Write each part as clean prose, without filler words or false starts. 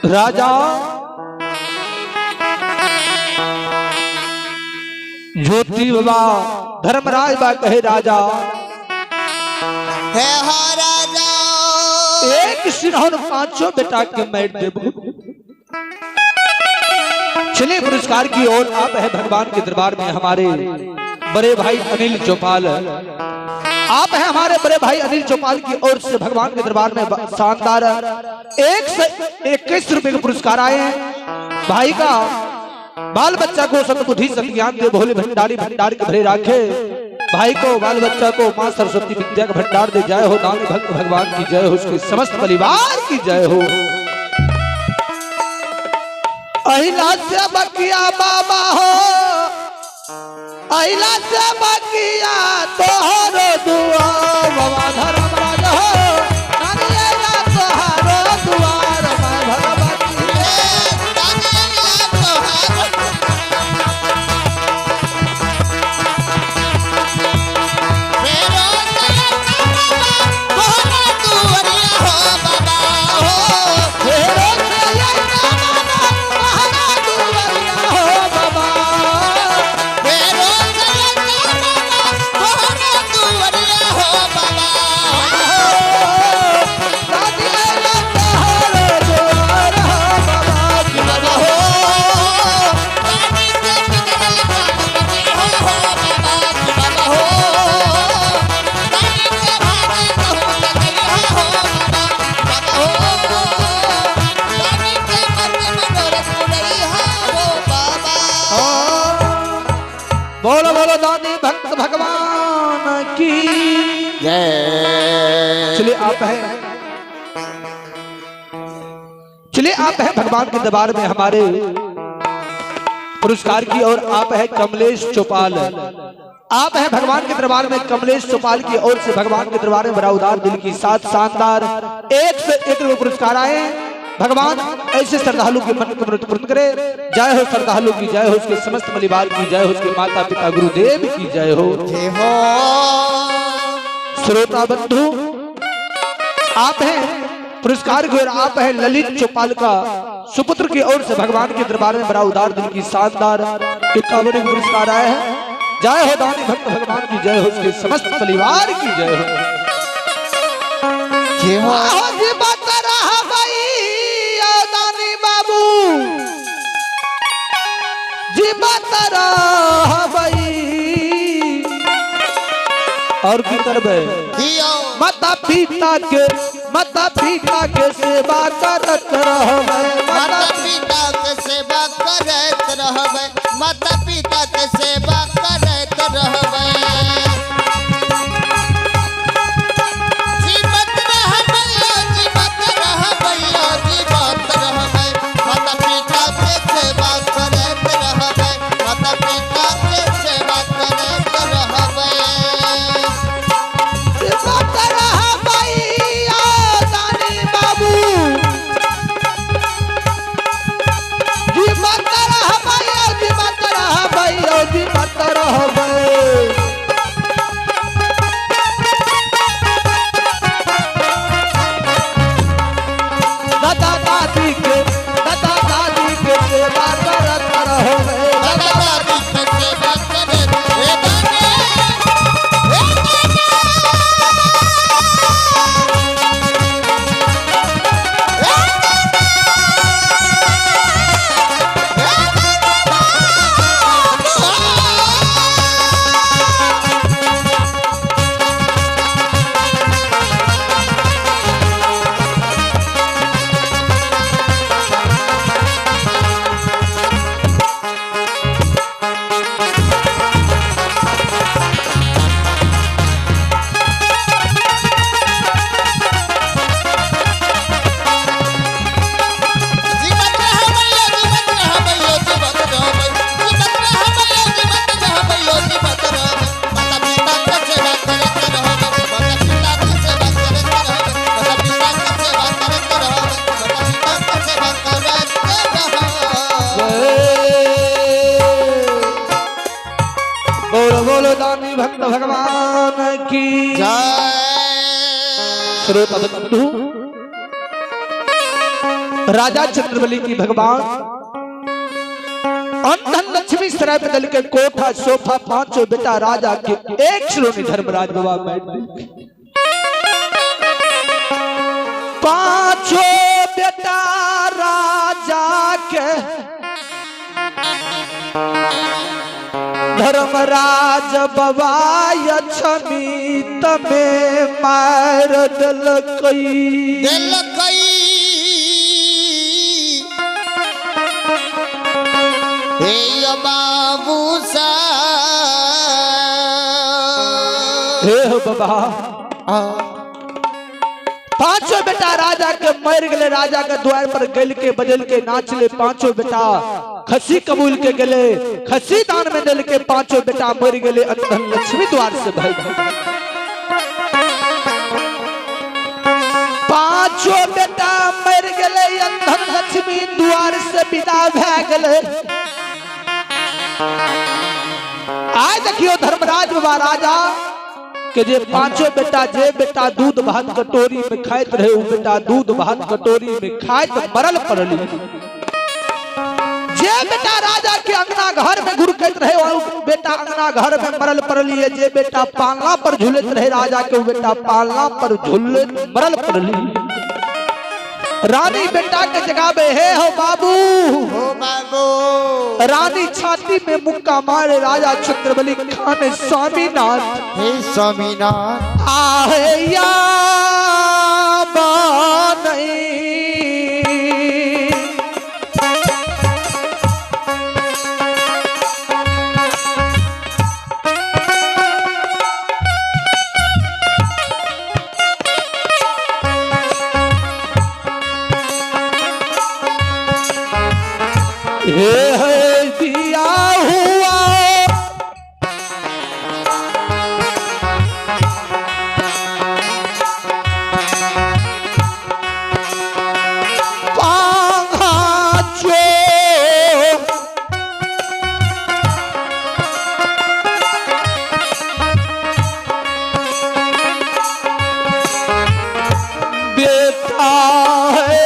राजा ज्योति बाबा धर्मराज बा कहे राजा है हा राजा एक सिरहन पांचों बेटा के मैट देबू। चलिए पुरस्कार की ओर आप है भगवान के दरबार में हमारे बड़े भाई अनिल चौपाल, आप है हमारे बड़े भाई अनिल चौपाल की ओर से भगवान के दरबार में शानदार 121 रुपए के पुरस्कार आए हैं। भाई का बाल बच्चा को सत बुद्धि सत ज्ञान दे, भोले भंडारी भंडार के भरे राखे। भाई को बाल बच्चा को मां सरस्वती विद्या का भंडार दे। जय हो दानी भक्त भगवान की जय हो, उसके समस्त परिवार की जय हो। अहिला से बकिया बाबा हो, अहिला से बकिया तोहरो दुआर बाबा धर्मराज हो, नारियला तोहरो दुआर बाबा भगवती बोलो बोलो दानी भक्त भगवान की जय। चलिए आप है भगवान के दरबार में हमारे पुरस्कार की और आप है कमलेश चौपाल, आप है भगवान के दरबार में कमलेश चौपाल की ओर से भगवान के दरबार में बड़ा उदार दिल की साथ शानदार 1 से 1 पुरस्कार आए। भगवान ऐसे श्रद्धालु के मन को पूर्ण करे। जय हो श्रद्धालु की जय हो, उसके समस्त परिवार की जय हो, उसके माता पिता गुरुदेव की जय हो। जय हो। श्रोता बंधु आप हैं पुरस्कार की ओर आप है ललित चौपाल का सुपुत्र की ओर से भगवान के दरबार में बड़ा उदार दिल की शानदार 51 पुरस्कार आए हैं। जय हो दानी भक्त भगवान की जय हो, उसके समस्त परिवार की जय हो। जय हो। और की करबे माता पिता के सेवा करत रहबे, माता पिता के सेवा करत रहबे, माता पिता के सेवा करत रहबे। जीवत रहबे, जीवत रहबे, जीवत रहबे, माता पिता के सेवा करत रहबे, माता पिता के सेवा करत रहबे। दानी भक्त भगवान की जय। श्रोता बंधु राजा चंद्रबली की भगवान धन लक्ष्मी सराय बदल के कोठा सोफा पांचों बेटा राजा के एक श्रोणी धर्मराज बाबा बैठ पांचों बेटा राजा के धर्मराज बाबा यक्षमित में मार दिलकई हे बाबू हे बाबा पांचों बेटा राजा के मर गए राजा के द्वार पर गल के बदल के नाचले पांचों बेटा खसी कबूल के गले खसी दान में दल के पांचों बेटा मर गए अंधन लक्ष्मी द्वार से भाई पांचों बेटा मर गए अंधन लक्ष्मी द्वार से विदा भै गए आय देखियो धर्मराज बाबा राजा के जे पांचों बेटा जे बेटा दूध भात कटोरी में खाइत रहे वो बेटा दूध भात कटोरी में खाइत मरल पड़ली जे बेटा राजा के अंगना घर में घुरकैत रहे वो बेटा अंगना घर में मरल पड़ली है जे बेटा पालना पर झूलत रहे राजा के वो बेटा पालना पर झूलत मरल पड़ली रानी बेटा के जगावे हे हो बाबू रानी छाती में मुक्का मारे राजा चंद्रबली खाने स्वामीनाथ हे स्वामीनाथ आहे या बानई है दिया हुआ पांगा चो बेटा है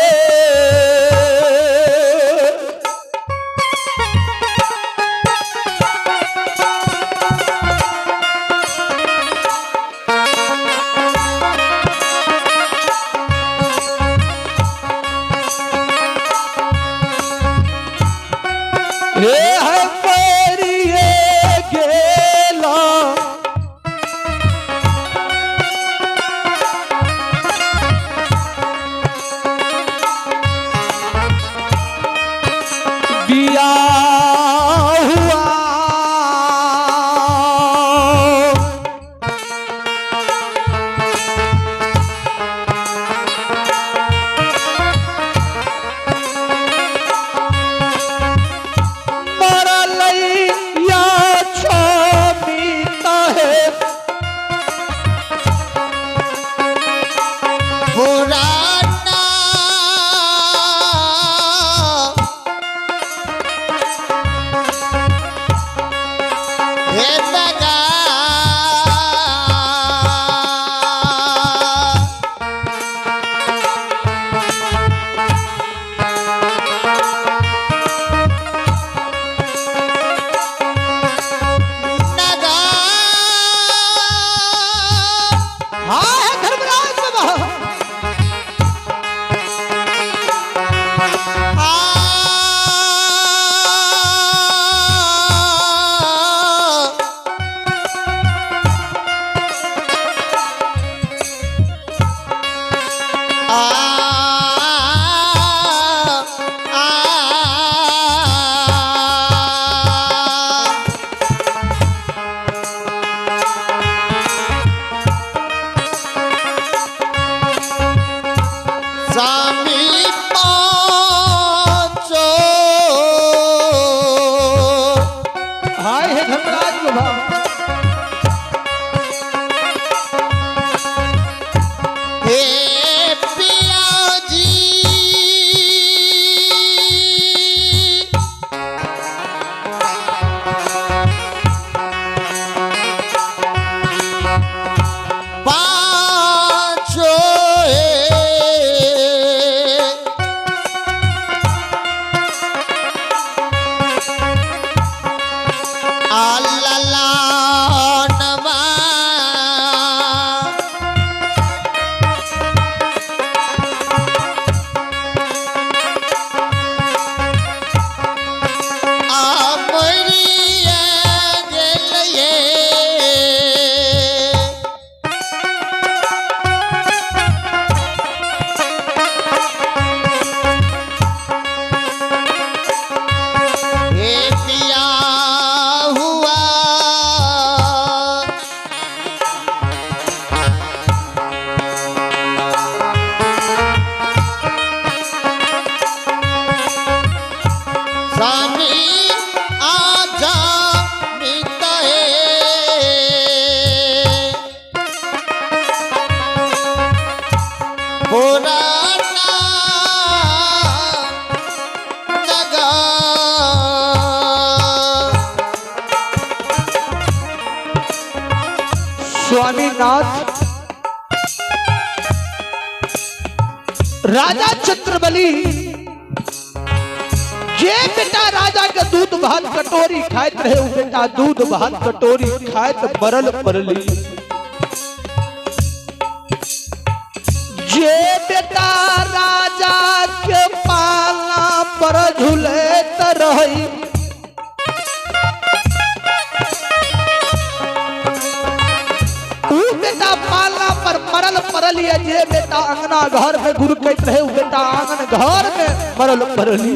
स्वामीनाथ राजा चित्रबली जे बेटा राजा के दूध भात कटोरी खाइत रहे उ बेटा दूध भात कटोरी खाइत मरल परली। जे बेटा राजा के पाला पर झूलत रही उ बेटा पाला पर मरल परली। जे बेटा अंगना घर में गुरु कहते रहे उ बेटा आंगन घर में मरल परली।